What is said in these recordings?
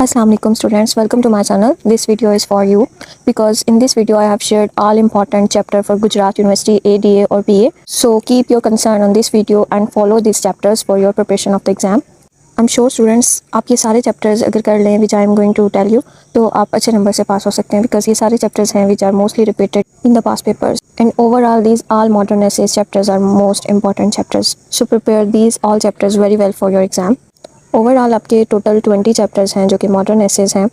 Assalamu alaikum students, welcome to my channel. This video is for you because in this video I have shared all important chapter for Gujarat University ADA or BA. So keep your concern on this video and follow these chapters for your preparation of the exam. I'm sure students आप ये सारे chapters अगर कर लें which I am going to tell you तो आप अच्छे number से पास हो सकते हैं because ये सारे chapters हैं which are mostly repeated in the past papers and overall these all modern essays chapters are most important chapters. So prepare these all chapters very well for your exam. Overall आपके total 20 chapters हैं जो कि modern essays हैं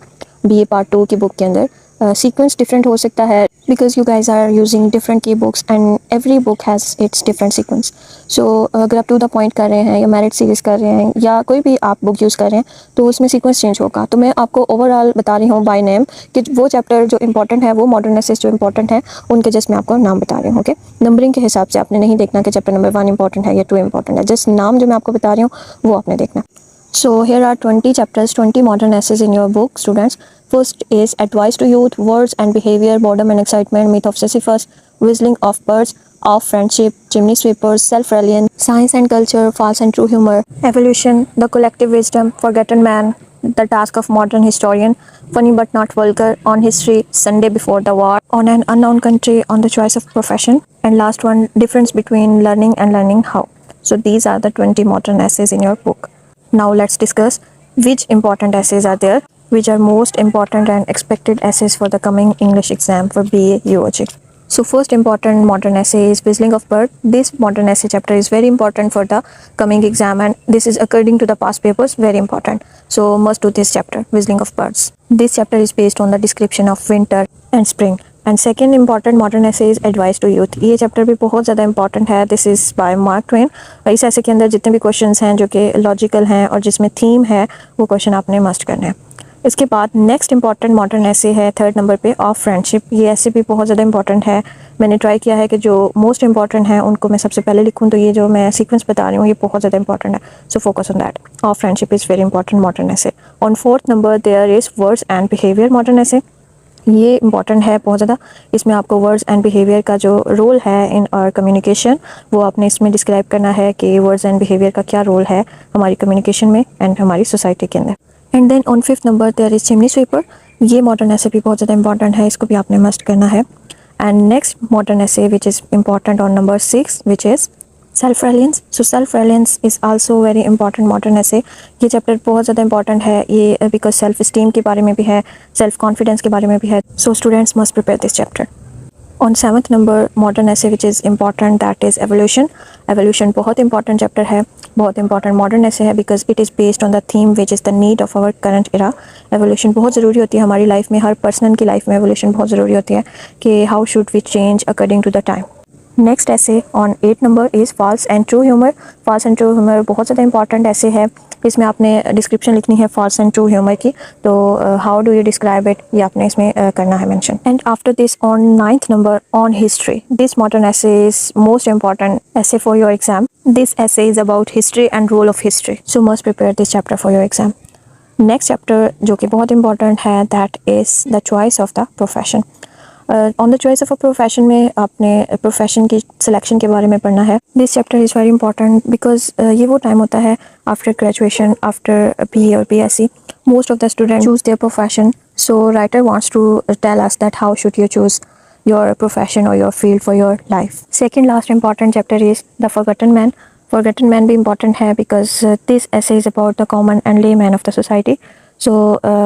BA part 2 की book के अंदर. Sequence different हो सकता है because you guys are using different की books and every book has its different sequence. So अगर आप टू द पॉइंट कर रहे हैं या मेरिट सीरीज़ कर रहे हैं या कोई भी आप बुक यूज़ कर रहे हैं तो उसमें सीक्वेंस चेंज होगा. तो मैं आपको ओवरऑल बता रही हूँ बाय नेम कि वो चैप्टर जो इंपॉर्टेंट है वो मॉडर्न एसेज जो इंपॉर्टेंट है उनके जस्ट मैं आपको नाम बता रही हूँ. ओके, नंबरिंग के हिसाब से आपने नहीं देखना कि चैप्टर नंबर 1 इंपॉर्टेंट है या 2 इंपॉर्टेंट है, जस्ट नाम जो मैं आपको बता रही हूँ वो आपने देखना. So here are 20 chapters, 20 modern essays in your book, students. First is Advice to Youth, Words and Behavior, Boredom and Excitement, Myth of Sisyphus, Whistling of Birds, Of Friendship, Chimney Sweepers, Self-Reliance, Science and Culture, False and True Humor, Evolution, The Collective Wisdom, Forgotten Man, The Task of Modern Historian, Funny but Not Vulgar, On History, Sunday Before the War, On an Unknown Country, On the Choice of Profession, and last one, Difference Between Learning and Learning How. So these are the 20 modern essays in your book. Now let's discuss which important essays are there, which are most important and expected essays for the coming English exam for BA UOG. So first important modern essay is Whistling of Bird. This modern essay chapter is very important for the coming exam and this is according to the past papers very important. So must do this chapter, Whistling of Birds. This chapter is based on the description of winter and spring. And second important modern essay is advice to youth. ये chapter भी बहुत ज़्यादा important है. This is by Mark Twain. इस essay के अंदर जितने भी क्वेश्चंस हैं जो कि लॉजिकल हैं और जिसमें थीम है वो क्वेश्चन आपने मस्ट करने हैं. इसके बाद नेक्स्ट इंपॉर्टेंट मॉडर्न ऐसे है थर्ड नंबर पे ऑफ फ्रेंडशिप. ये ऐसे भी बहुत ज़्यादा इंपॉर्टेंट है. मैंने ट्राई किया है कि जो मोस्ट इंपॉर्टेंट है उनको मैं सबसे पहले लिखूँ, तो ये जो मैं सीक्वेंस बता रही हूँ ये बहुत ज़्यादा इंपॉर्टेंट है. So focus on that. Of friendship is very important modern essay. On fourth number there is words and behaviour modern essay. ये इंपॉर्टेंट है बहुत ज़्यादा. इसमें आपको वर्ड्स एंड बिहेवियर का जो रोल है इन आवर कम्युनिकेशन वो आपने इसमें डिस्क्राइब करना है कि वर्ड्स एंड बिहेवियर का क्या रोल है हमारी कम्युनिकेशन में एंड हमारी सोसाइटी के अंदर. And then on fifth number there is chimney sweeper. ये मॉडर्न ऐसे भी बहुत ज़्यादा इंपॉर्टेंट है, इसको भी आपने मस्ट करना है. And next modern essay which is important on number 6 which is self reliance. So self reliance is also very important modern essay. ये चैप्टर बहुत ज़्यादा इंपॉर्टेंट है ये बिकॉज सेल्फ स्टीम के बारे में भी है, सेल्फ कॉन्फिडेंस के बारे में भी है. So students must prepare this chapter. On seventh number modern essay which is important that is evolution. Evolution बहुत इंपॉर्टेंट चैप्टर है, बहुत इंपॉर्टेंट मॉडर्न ऐसे है because it is based on the theme which is the need of our current era. Evolution बहुत ज़रूरी होती है हमारी life में, हर पर्सन की लाइफ में एवोल्यूशन बहुत ज़रूरी होती है कि how should we change according to the time. Next essay on 8 number is false and true humour. False and true humour बहुत ज़्यादा इंपॉर्टेंट ऐसे है. इसमें आपने डिस्क्रिप्शन लिखनी है फॉल्स एंड ट्रू ह्यूमर की, तो how do you describe it ये आपने इसमें करना है mention. And after this on 9th number on history. This modern essay is most important essay for your exam. This essay is about history and role of history. So must prepare this chapter for your exam. Next chapter जो कि बहुत important है that is the choice of the profession. On the choice of a profession में आपने profession की selection के बारे में पढ़ना है. This chapter is very important because ये वो टाइम होता है आफ्टर ग्रेजुएशन, आफ्टर BA और BSc most of the student choose their profession. So writer wants to tell us that how should you choose your profession और your field for your life. Second last important chapter is the forgotten man. Forgotten man भी important है because this essay is about the common and lay man of the society. So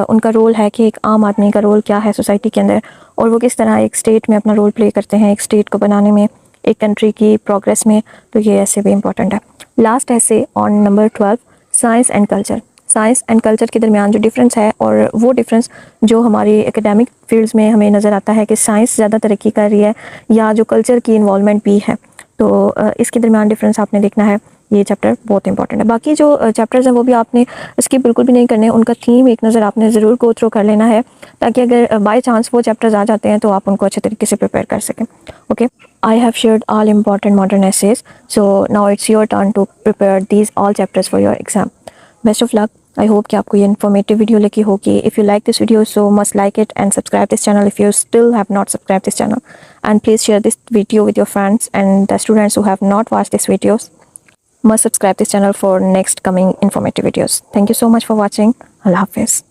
उनका role है कि एक आम आदमी का role क्या है सोसाइटी के अंदर और वो किस तरह एक स्टेट में अपना रोल प्ले करते हैं, एक स्टेट को बनाने में, एक कंट्री की प्रोग्रेस में. तो ये ऐसे भी इंपॉर्टेंट है. लास्ट ऐसे on number 12 science and culture. Science and culture के दरमियान जो डिफरेंस है और वो डिफरेंस जो हमारी एकेडमिक फील्ड्स में हमें नज़र आता है कि साइंस ज़्यादा तरक्की कर रही है या जो कल्चर की इन्वॉल्वमेंट भी है, तो इसके दरमियान डिफरेंस आपने देखना है. ये चैप्टर बहुत इंपॉर्टेंट है. बाकी जो चैप्टर्स हैं वो भी आपने स्किप बिल्कुल भी नहीं करने, उनका थीम एक नज़र आपने ज़रूर गो थ्रू कर लेना है ताकि अगर बाय चांस वो चैप्टर्स आ जाते हैं तो आप उनको अच्छे तरीके से प्रिपेयर कर सकें. Okay, I have shared all important modern essays. So now it's your turn to prepare these all chapters for your exam. Best of luck. I hope कि आपको ये इन्फॉर्मेटिव वीडियो लगी होगी. If you like this video so must like it and subscribe this channel if you still have not subscribe this channel. And please share this video with your friends and the students who have not watched this videos must subscribe this channel for next coming informative videos. Thank you so much for watching. Allah Hafiz.